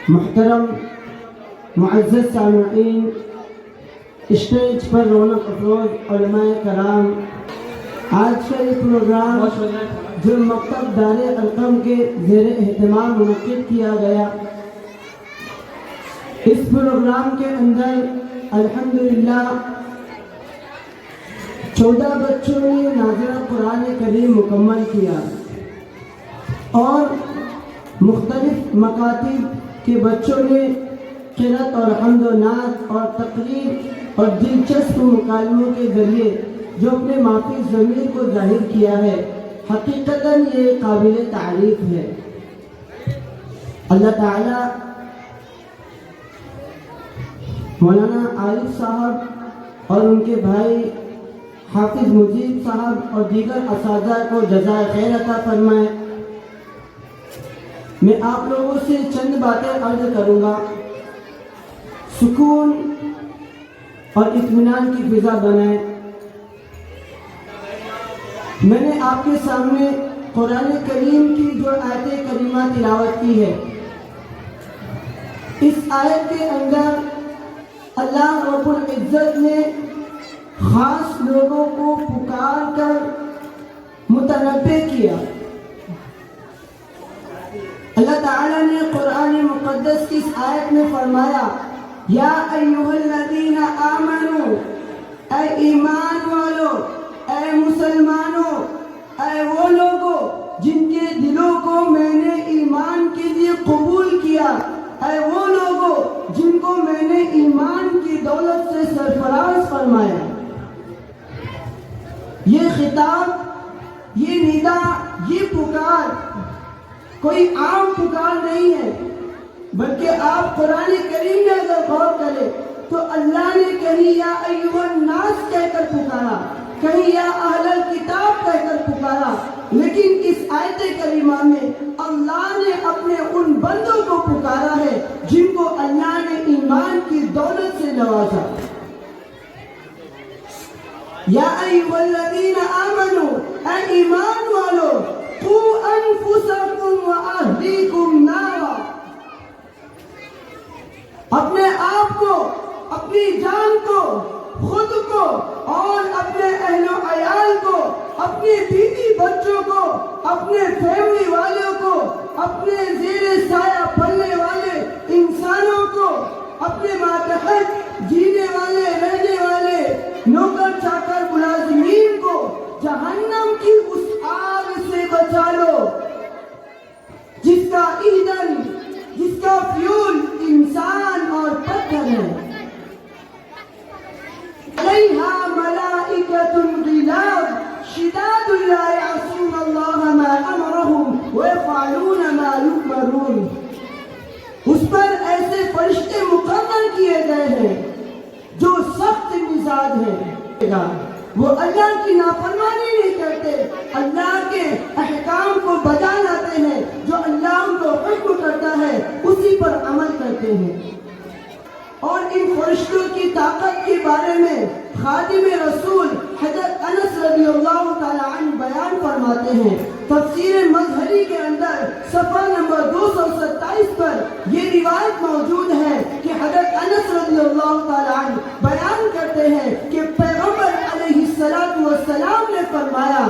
محترم معزز سامعین، اسٹیج پر رونق افروز علماء کرام، آج کا یہ پروگرام جو مکتب دار القم کے زیر اہتمام منعقد کیا گیا، اس پروگرام کے اندر الحمدللہ 14 بچوں نے ناظرہ قرآن کریم مکمل کیا اور مختلف مکاتب کے بچوں نے قرأت اور حمد و نعت اور تقریر اور دلچسپ مکالموں کے ذریعے جو اپنے مافی ضمیر کو ظاہر کیا ہے، حقیقتاً یہ قابل تعریف ہے۔ اللہ تعالیٰ مولانا عارف صاحب اور ان کے بھائی حافظ مجید صاحب اور دیگر اساتذہ کو جزائے خیر عطا فرمائے۔ میں آپ لوگوں سے چند باتیں عرض کروں گا۔ سکون اور اطمینان کی فضا بنائیں۔ میں نے آپ کے سامنے قرآن کریم کی جو آیت کریمہ تلاوت کی ہے، اس آیت کے اندر اللہ رب العزت نے خاص لوگوں کو پکار کر متنبع کیا۔ اللہ تعالیٰ نے قرآن مقدس کی اس آیت میں فرمایا، یا ایھا الذین آمنو، اے ایمان والو، اے مسلمانوں، اے وہ لوگوں جن کے دلوں کو میں نے ایمان کے لیے قبول کیا، اے وہ لوگوں جن کو میں نے ایمان کی دولت سے سرفراز فرمایا۔ یہ خطاب، یہ ندا، یہ پکار کوئی عام پکار نہیں ہے، بلکہ آپ قرآن کریم میں اگر غور کریں تو اللہ نے کہیں یا ایھا الناس کہہ کر پکارا، کہیں یا اہل الکتاب کہہ کر پکارا، لیکن اس آیت کریمہ میں اللہ نے اپنے ان بندوں کو پکارا ہے جن کو اللہ نے ایمان کی دولت سے نوازا۔ یا ایھا الذین آمنو، اے ایمان والو، قوا انفسکم واہلیکم نارا، اپنے آپ کو، اپنی جان کو، خود کو اور اپنے اہل و عیال کو، اپنے بیوی بچوں کو، اپنے فیملی والوں کو، اپنے زیر سایہ پلنے والے انسانوں کو، اپنے ماتحت جینے والے رہنے والے نوکر چاکر ملازمین کو جہنم کی اس آگ سے بچا لو جس کا ایندھن، جس کا فیول انسان اور پتھر ہے۔ علیہا ملائکۃ غلاظ شداد لا یعصون اللہ ما امرہم ویفعلون ما یؤمرون، اس پر ایسے فرشتے مقرر کیے گئے ہیں جو سخت مزاج ہیں، وہ اللہ کی نافرمانی نہیں کرتے، اللہ کے احکام کو بجا لاتے ہیں، جو اللہ ان کو حکم کرتا ہے اسی پر عمل کرتے ہیں۔ اور ان فرشتوں کی طاقت کے بارے میں خادم رسول حضرت انس رضی اللہ تعالی عنہ بیان فرماتے ہیں۔ تفسیر مظہری کے اندر صفحہ نمبر 227 پر یہ روایت موجود ہے کہ حضرت انس رضی اللہ تعالی عنہ بیان کرتے ہیں کہ پیغمبر علیہ السلام نے فرمایا،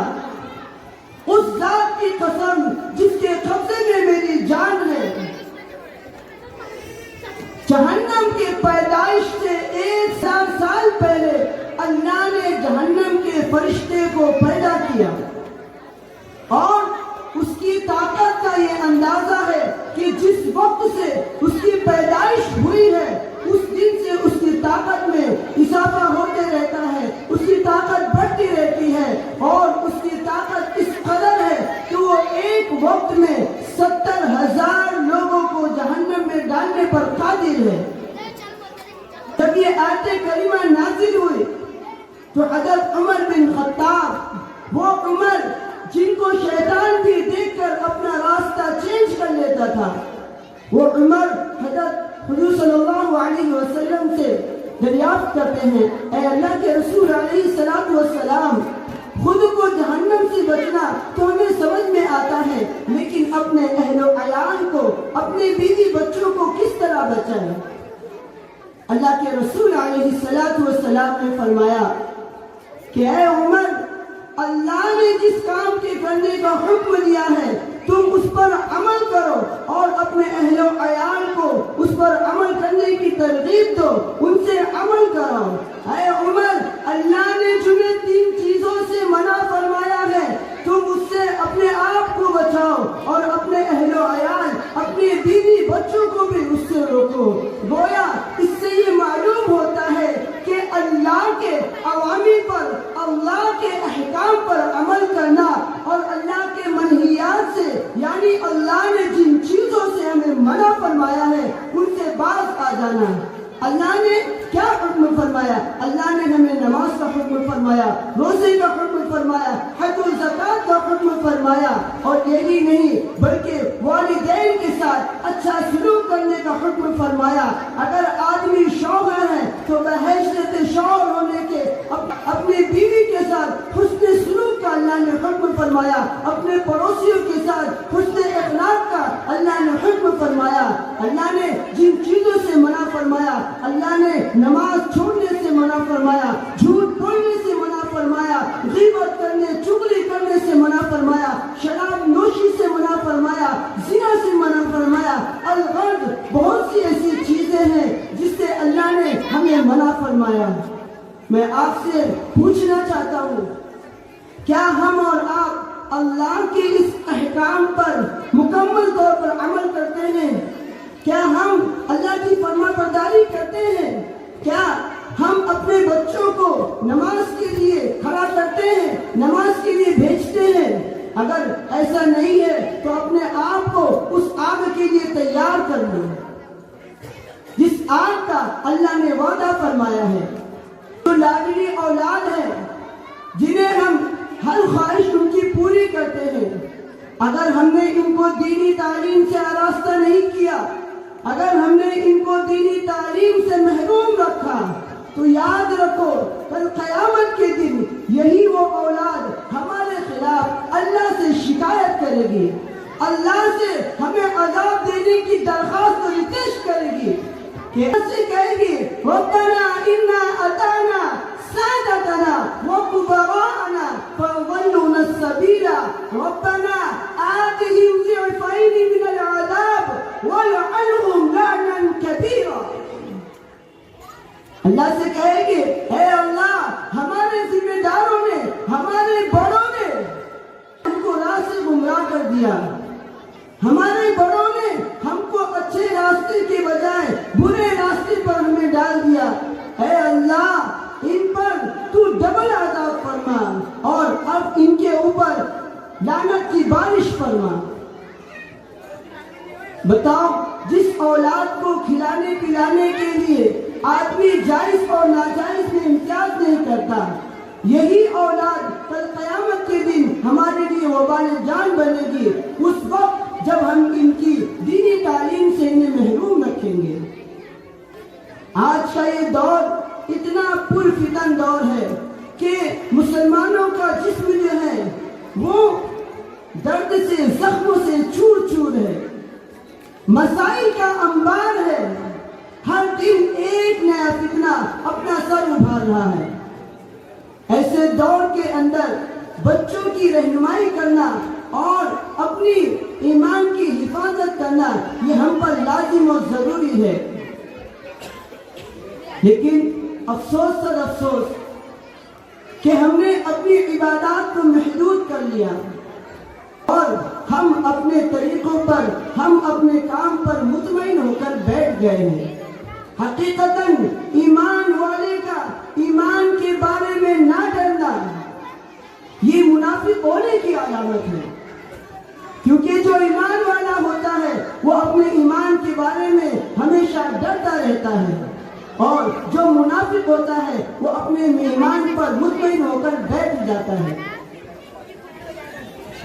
اس ذات کی قسم جس کے قبضے میں میری جان ہے، جہنم کے پیدائش سے 1000 سال پہلے اللہ نے جہنم کے فرشتے کو پیدا کیا، اور اس کی طاقت کا یہ اندازہ ہے کہ جس وقت سے اس کی پیدائش ہوئی ہے اس دن سے اس کی طاقت میں اضافہ ہوتے رہتا ہے، اس کی طاقت بڑھتی رہتی ہے، اور اس کی طاقت اس قدر ہے کہ وہ ایک وقت میں 70,000 لوگوں کو جہنم میں ڈالنے پر قادر ہے۔ جب یہ آیت کریمہ نازل ہوئی تو حضرت عمر بن خطاب، وہ عمر جن کو شیطان بھی دیکھ کر اپنا راستہ چینج کر لیتا تھا، وہ عمر حضرت حضور صلی اللہ علیہ وسلم سے دریافت کرتے ہیں، اے اللہ کے رسول علیہ السلام، خود کو جہنم سے بچنا تو ہمیں سمجھ میں آتا ہے، لیکن اپنے اہل و عیال کو، اپنے طرح بچائیں۔ اللہ کے رسول علیہ السلام نے فرمایا کہ اے عمر، اللہ نے جس کام کے کرنے کا حکم دیا ہے تم اس پر عمل کرو اور اپنے اہل و عیال کو اس پر عمل کرنے کی ترغیب دو، ان سے عمل کراؤ۔ اے عمر، اللہ نے جنہیں 3 چیزوں سے منع فرمایا ہے تم اس سے اپنے آپ کو بچاؤ اور اپنے اہل و عیال، اپنے بیوی بچوں کو بھی اس سے روکو۔ گویا اس سے یہ معلوم ہوتا ہے کہ اللہ کے اوامر پر، اللہ کے احکام پر عمل کرنا اور اللہ کے منہیات سے، یعنی اللہ نے جن چیزوں سے ہمیں منع فرمایا ہے ان سے باز آ جانا۔ اللہ نے کیا حکم فرمایا؟ اللہ نے ہمیں نماز کا حکم فرمایا، روزے کا حکم فرمایا، حج و زکوٰۃ کا حکم فرمایا، اور یہی نہیں بلکہ والدین کے ساتھ اچھا سلوک کرنے کا حکم فرمایا۔ اگر آدمی شوہر ہے تو بحیثیت شوہر ہونے کے اپنے بیوی کے ساتھ حسن سلوک کا اللہ نے حکم فرمایا، اپنے پڑوسیوں کے ساتھ حسن اخلاق کا اللہ نے حکم فرمایا۔ اللہ نے جن چیزوں سے منع فرمایا، اللہ نے نماز چھوڑنے سے منع فرمایا، جھوٹ بولنے سے منع فرمایا، غیبت کرنے، چغلی کرنے سے منع فرمایا، شراب نوشی سے منع فرمایا، زنا سے منع فرمایا، الغرض بہت سی ایسی چیزیں ہیں جس سے اللہ نے ہمیں منع فرمایا۔ میں آپ سے پوچھنا چاہتا ہوں، کیا ہم اور آپ اللہ کے اس احکام پر مکمل طور پر عمل کرتے ہیں؟ کیا ہم اللہ کی فرما برداری کرتے ہیں؟ کیا ہم اپنے بچوں کو نماز کے لیے کھڑا کرتے ہیں، نماز کے لیے بھیجتے ہیں؟ اگر ایسا نہیں ہے تو اپنے آپ کو اس آگ کے لیے تیار کر لیں جس آگ کا اللہ نے وعدہ فرمایا ہے۔ جو لاڈلی اولاد ہے جنہیں ہم ہر خواہش ان کی پوری کرتے ہیں، اگر ہم نے ان کو دینی تعلیم سے آراستہ نہیں کیا، اگر ہم نے ان کو دینی تعلیم سے محروم رکھا، تو یاد رکھو کل قیامت کے دن یہی وہ اولاد ہمارے خلاف اللہ سے شکایت کرے گی، اللہ سے ہمیں عذاب دینے کی درخواست پیش کرے گی، کہ ایسے کہے گی ربنا انا اطعنا سادتنا وكبراءنا فضلونا السبيل ربنا آتهم ضعفين من العذاب ولعنهم لعنا كبيرا۔ اللہ سے کہے گی اے اللہ، ہمارے ذمہ داروں نے، ہمارے بڑوں نے ہم کو راہ سے گمراہ کر دیا، ہمارے بڑوں نے ہم کو اچھے راستے کے بجائے برے راستے پر ہمیں ڈال دیا۔ اے اللہ، ان پر تو ڈبل عذاب فرما اور اب ان کے اوپر لعنت کی بارش فرما۔ بتاؤ، جس اولاد کو کھلانے پلانے کے لیے آدمی جائز اور ناجائز میں امتیاز نہیں کرتا، یہی اولاد کل قیامت کے دن ہمارے لیے وبال جان بنے گی، اس وقت جب ہم ان کی دینی تعلیم سے انہیں محروم رکھیں گے۔ آج کا یہ دور اتنا پرفتن دور ہے کہ مسلمانوں کا جسم جو ہے وہ درد سے، زخموں سے چور چور ہے، مسائل کا انبار ہے، ہر دن ایک نیا فتنہ اپنا سر اٹھا رہا ہے۔ ایسے دور کے اندر بچوں کی رہنمائی کرنا اور اپنی ایمان کی حفاظت کرنا یہ ہم پر لازم و ضروری ہے، لیکن افسوس سر افسوس کہ ہم نے اپنی عبادات کو محدود کر لیا اور ہم اپنے طریقوں پر، ہم اپنے کام پر مطمئن ہو کر بیٹھ گئے ہیں۔ حقیقتاً ایمان والے کا ایمان کے بارے میں نہ ڈرنا یہ منافق ہونے کی علامت ہے، کیونکہ جو ایمان والا ہوتا ہے وہ اپنے ایمان کے بارے میں ہمیشہ ڈرتا رہتا ہے، اور جو منافق ہوتا ہے وہ اپنے ایمان پر مطمئن ہو کر بیٹھ جاتا ہے۔